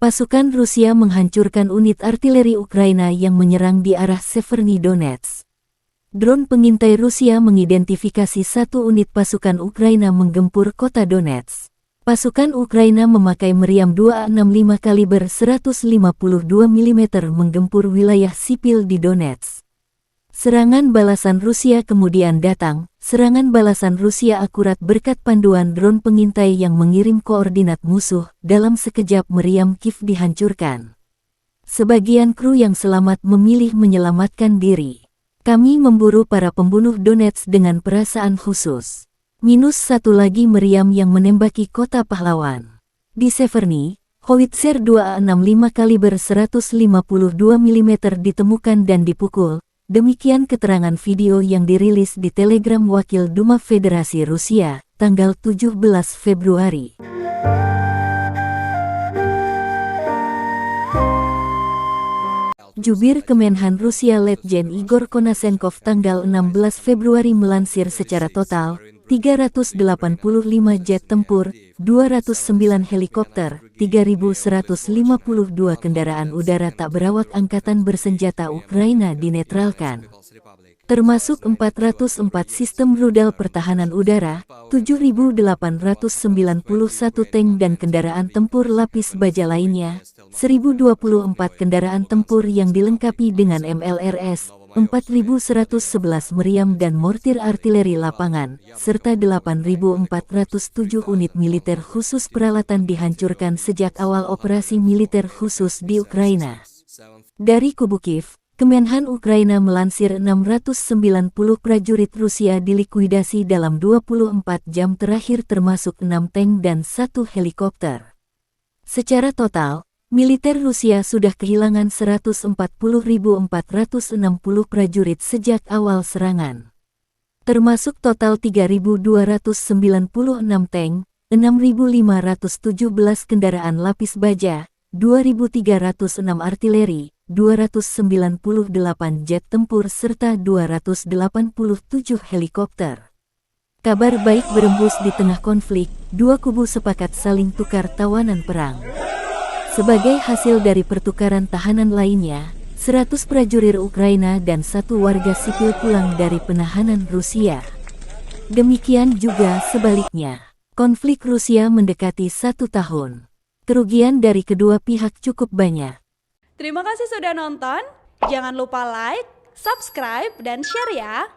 Pasukan Rusia menghancurkan unit artileri Ukraina yang menyerang di arah Severny-Donetsk. Drone pengintai Rusia mengidentifikasi satu unit pasukan Ukraina menggempur kota Donetsk. Pasukan Ukraina memakai meriam 265 kaliber 152 mm menggempur wilayah sipil di Donetsk. Serangan balasan Rusia kemudian datang. Serangan balasan Rusia akurat berkat panduan drone pengintai yang mengirim koordinat musuh. Dalam sekejap meriam Kiev dihancurkan. Sebagian kru yang selamat memilih menyelamatkan diri. Kami memburu para pembunuh Donetsk dengan perasaan khusus. -1 lagi meriam yang menembaki kota pahlawan. Di Severny, howitzer 265 kaliber 152 mm ditemukan dan dipukul. Demikian keterangan video yang dirilis di Telegram Wakil Duma Federasi Rusia, tanggal 17 Februari. Jubir Kemenhan Rusia Letjen Igor Konasenkov tanggal 16 Februari melansir secara total, 385 jet tempur, 209 helikopter, 3.152 kendaraan udara tak berawak angkatan bersenjata Ukraina dinetralkan. Termasuk 404 sistem rudal pertahanan udara, 7.891 tank dan kendaraan tempur lapis baja lainnya, 1.024 kendaraan tempur yang dilengkapi dengan MLRS, 4.111 meriam dan mortir artileri lapangan, serta 8.407 unit militer khusus peralatan dihancurkan sejak awal operasi militer khusus di Ukraina. Dari kubu Kiev, Kemenhan Ukraina melansir 690 prajurit Rusia dilikuidasi dalam 24 jam terakhir termasuk 6 tank dan 1 helikopter. Secara total, militer Rusia sudah kehilangan 140.460 prajurit sejak awal serangan. Termasuk total 3.296 tank, 6.517 kendaraan lapis baja, 2.306 artileri, 298 jet tempur serta 287 helikopter. Kabar baik berembus di tengah konflik, dua kubu sepakat saling tukar tawanan perang. Sebagai hasil dari pertukaran tahanan lainnya, 100 prajurit Ukraina dan 1 warga sipil pulang dari penahanan Rusia. Demikian juga sebaliknya. Konflik Rusia mendekati 1 tahun. Kerugian dari kedua pihak cukup banyak. Terima kasih sudah nonton, jangan lupa like, subscribe, dan share ya!